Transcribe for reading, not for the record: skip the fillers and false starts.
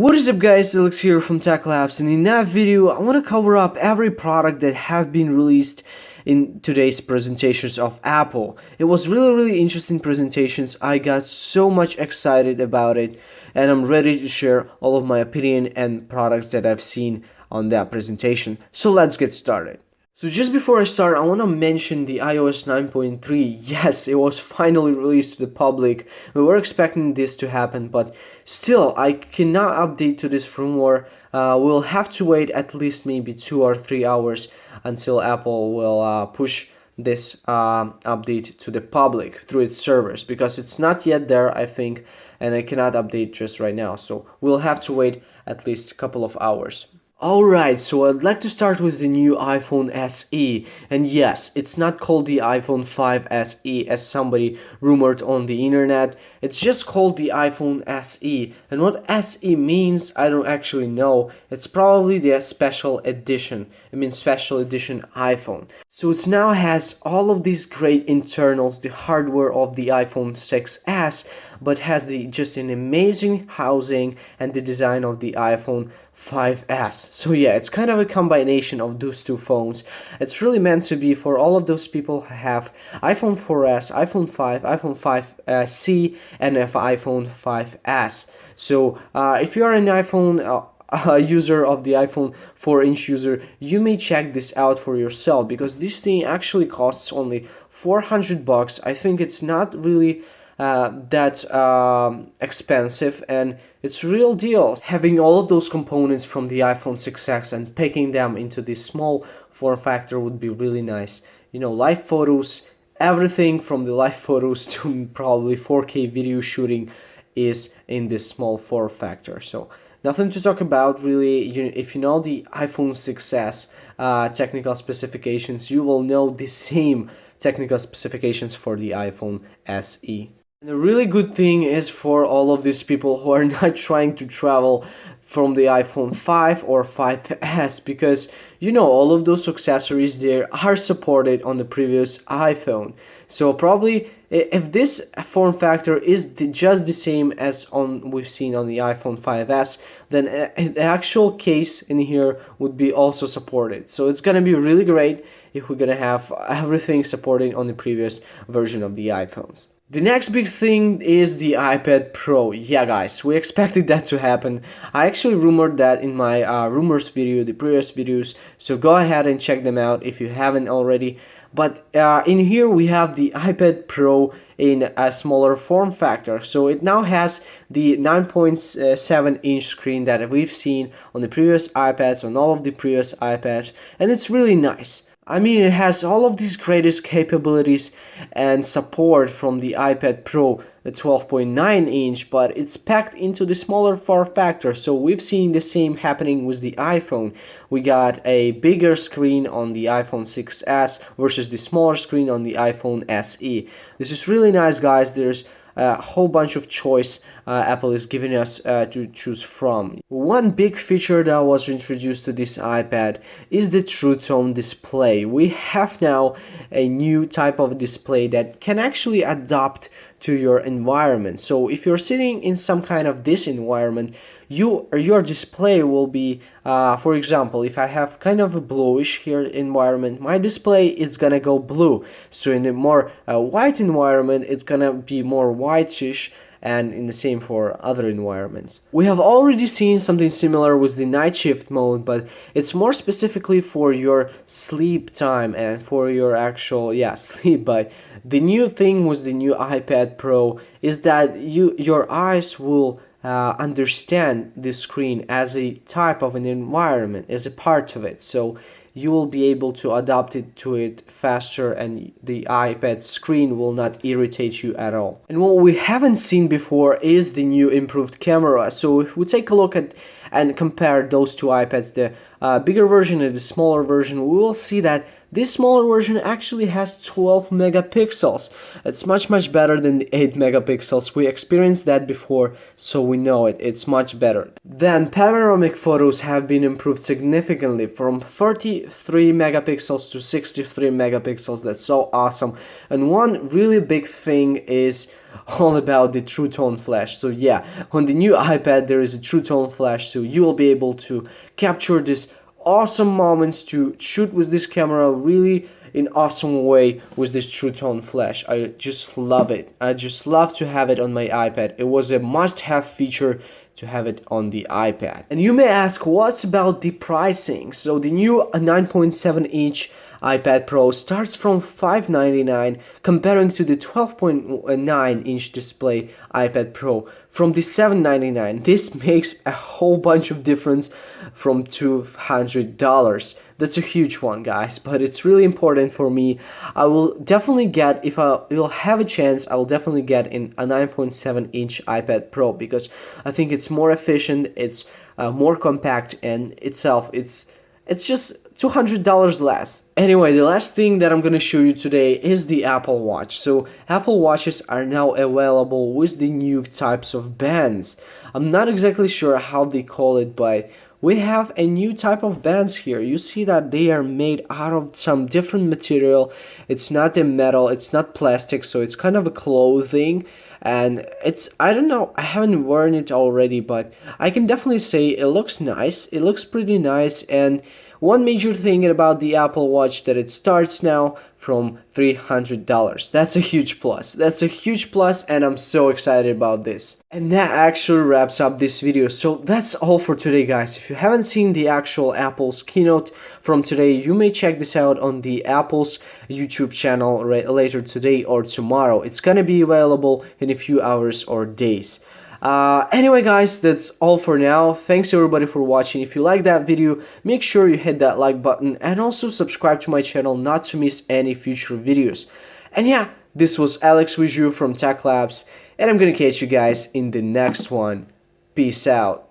What is up guys, Alex here from Tech Labs, and in that video I want to cover up every product that have been released in today's presentations of Apple. It was really interesting presentations. I got so much excited about it, and I'm ready to share all of my opinion and products that I've seen on that presentation. So let's get started. So just before I start, I want to mention the iOS 9.3. Yes, it was finally released to the public. We were expecting this to happen, but still, I cannot update to this firmware. We'll have to wait at least maybe 2 or 3 hours until Apple will push this update to the public through its servers, because it's not yet there, I think, and I cannot update just right now. So we'll have to wait at least a couple of hours. Alright, so I'd like to start with the new iPhone SE, and yes, it's not called the iPhone 5 SE as somebody rumored on the internet. It's just called the iPhone SE, and what SE means I don't actually know. It's probably the special edition, special edition iPhone. So it now has all of these great internals, the hardware of the iPhone 6s, but has just an amazing housing and the design of the iPhone 5s. So yeah, it's kind of a combination of those two phones. It's really meant to be for all of those people who have iPhone 4s, iPhone 5, iPhone 5C, and an iPhone 5s. So if you are an iPhone user of the iPhone 4-inch user, you may check this out for yourself, because this thing actually costs only $400. I think it's not really that expensive, and it's real deal. Having all of those components from the iPhone 6s and packing them into this small form factor would be really nice. You know, live photos, everything from the live photos to probably 4K video shooting is in this small form factor. So nothing to talk about really. If you know the iPhone 6s technical specifications, you will know the same technical specifications for the iPhone SE. And a really good thing is for all of these people who are not trying to travel from the iPhone 5 or 5s, because all of those accessories there are supported on the previous iPhone. So probably if this form factor is just the same as we've seen on the iPhone 5s, then the actual case in here would be also supported. So it's gonna be really great if we're gonna have everything supported on the previous version of the iPhones. The next big thing is the iPad Pro. Yeah guys, we expected that to happen. I actually rumored that in my rumors video, the previous videos, so go ahead and check them out if you haven't already. But in here we have the iPad Pro in a smaller form factor. So it now has the 9.7-inch screen that we've seen on the previous iPads, on all of the previous iPads, and it's really nice. It has all of these greatest capabilities and support from the iPad Pro, the 12.9-inch, but it's packed into the smaller form factor. So we've seen the same happening with the iPhone. We got a bigger screen on the iPhone 6s versus the smaller screen on the iPhone SE. This is really nice, guys. There's a whole bunch of choice Apple is giving us to choose from. One big feature that was introduced to this iPad is the True Tone display. We have now a new type of display that can actually adapt to your environment. So if you're sitting in some kind of this environment, your display will be, for example, if I have kind of a bluish here environment, my display is gonna go blue. So in a more white environment, it's gonna be more whitish, and in the same for other environments. We have already seen something similar with the night shift mode, but it's more specifically for your sleep time and for your actual sleep. But the new thing with the new iPad Pro is that your eyes will understand the screen as a type of an environment, as a part of it. So you will be able to adapt it to it faster, and the iPad screen will not irritate you at all. And what we haven't seen before is the new improved camera. So if we take a look at and compare those two iPads, the bigger version and the smaller version, we will see that This smaller version actually has 12 megapixels. It's much better than the 8 megapixels. We experienced that before, so we know it's much better. Then panoramic photos have been improved significantly from 33 megapixels to 63 megapixels. That's so awesome. And one really big thing is all about the True Tone flash. So yeah, on the new iPad there is a True Tone flash, so you will be able to capture this awesome moments, to shoot with this camera really in awesome way with this True Tone flash. I just love it. I just love to have it on my iPad. It was a must-have feature to have it on the iPad. And you may ask, what's about the pricing? So the new 9.7-inch iPad Pro starts from $599, comparing to the 12.9-inch display iPad Pro from the $799. This makes a whole bunch of difference from $200. That's a huge one, guys, but it's really important for me. I will definitely get, if I will have a chance, I will definitely get in a 9.7-inch iPad Pro, because I think it's more efficient, it's more compact, and it's just $200 less. Anyway, the last thing that I'm gonna show you today is the Apple Watch. So Apple Watches are now available with the new types of bands. I'm not exactly sure how they call it, but we have a new type of bands here. You see that they are made out of some different material. It's not a metal, it's not plastic, so it's kind of a clothing. And it's, I don't know, I haven't worn it already, but I can definitely say it looks nice. It looks pretty nice. And one major thing about the Apple Watch, that it starts now from $300. That's a huge plus. That's a huge plus, and I'm so excited about this. And that actually wraps up this video. So that's all for today, guys. If you haven't seen the actual Apple's keynote from today, you may check this out on the Apple's YouTube channel later today or tomorrow. It's gonna be available in a few hours or days. Anyway, guys, that's all for now. Thanks everybody for watching. If you like that video, make sure you hit that like button and also subscribe to my channel not to miss any future videos. And yeah, this was Alex with you from Tech Labs, and I'm gonna catch you guys in the next one. Peace out.